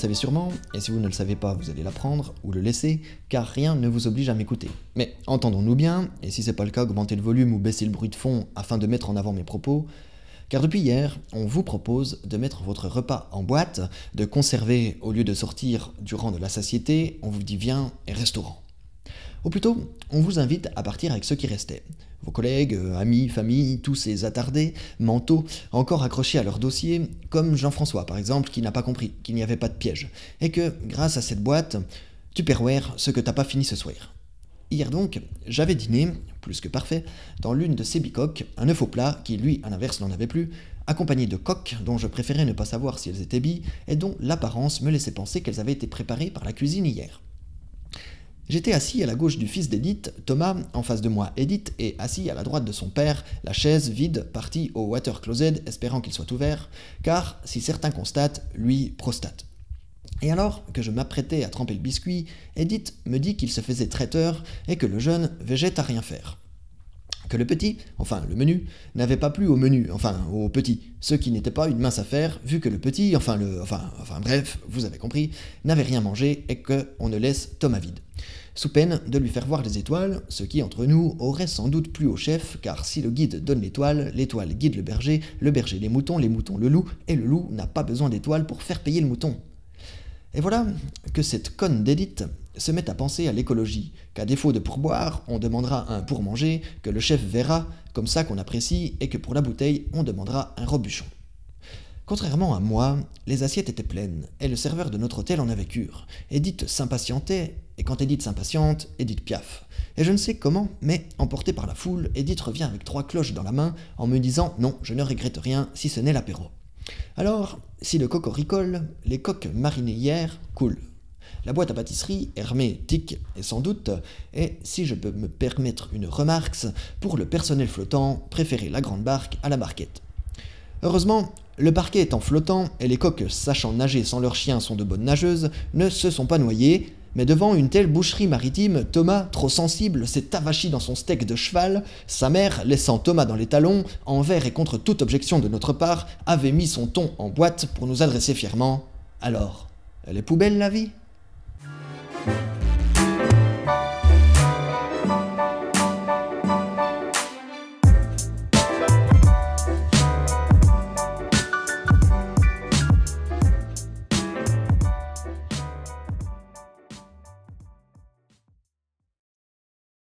savez sûrement, et si vous ne le savez pas, vous allez l'apprendre ou le laisser, car rien ne vous oblige à m'écouter. Mais entendons-nous bien, et si c'est pas le cas, augmentez le volume ou baissez le bruit de fond afin de mettre en avant mes propos, car depuis hier, on vous propose de mettre votre repas en boîte, de conserver au lieu de sortir durant de la satiété, on vous dit viens et restaurant. Ou plutôt, on vous invite à partir avec ce qui restait. Vos collègues, amis, famille, tous ces attardés, mentaux, encore accrochés à leur dossier, comme Jean-François par exemple, qui n'a pas compris qu'il n'y avait pas de piège, et que, grâce à cette boîte, tu perds ce que t'as pas fini ce soir. Hier donc, j'avais dîné, plus que parfait, dans l'une de ces bicoques, un œuf au plat, qui lui, à l'inverse, n'en avait plus, accompagné de coques dont je préférais ne pas savoir si elles étaient billes, et dont l'apparence me laissait penser qu'elles avaient été préparées par la cuisine hier. J'étais assis à la gauche du fils d'Edith, Thomas, en face de moi Edith, et assis à la droite de son père, la chaise vide, partie au water closet, espérant qu'il soit ouvert, car, si certains constatent, lui prostate. Et alors que je m'apprêtais à tremper le biscuit, Edith me dit qu'il se faisait traiteur et que le jeune végète à rien faire. Que le petit, enfin le menu, n'avait pas plu au menu, enfin au petit, ce qui n'était pas une mince affaire, vu que le petit, bref, vous avez compris, n'avait rien mangé et qu'on ne laisse Thomas vide. Sous peine de lui faire voir les étoiles, ce qui, entre nous, aurait sans doute plu au chef, car si le guide donne l'étoile guide le berger les moutons le loup, et le loup n'a pas besoin d'étoile pour faire payer le mouton. Et voilà que cette conne d'Edith se met à penser à l'écologie, qu'à défaut de pourboire, on demandera un pour manger, que le chef verra, comme ça qu'on apprécie, et que pour la bouteille, on demandera un robuchon. Contrairement à moi, les assiettes étaient pleines, et le serveur de notre hôtel en avait cure. Edith s'impatientait, et quand Edith s'impatiente, Edith piaffe. Et je ne sais comment, mais emportée par la foule, Edith revient avec 3 cloches dans la main, en me disant « Non, je ne regrette rien, si ce n'est l'apéro ». Alors, si le cocoricole, les coques marinées hier, coulent. La boîte à pâtisserie, hermétique et sans doute, et, si je peux me permettre une remarque, pour le personnel flottant, préférez la grande barque à la barquette. Heureusement, le parquet étant flottant, et les coques sachant nager sans leurs chiens sont de bonnes nageuses, ne se sont pas noyées, mais devant une telle boucherie maritime, Thomas, trop sensible, s'est avachi dans son steak de cheval, sa mère, laissant Thomas dans les talons, envers et contre toute objection de notre part, avait mis son thon en boîte pour nous adresser fièrement « Alors, elle est poubelle la vie ?»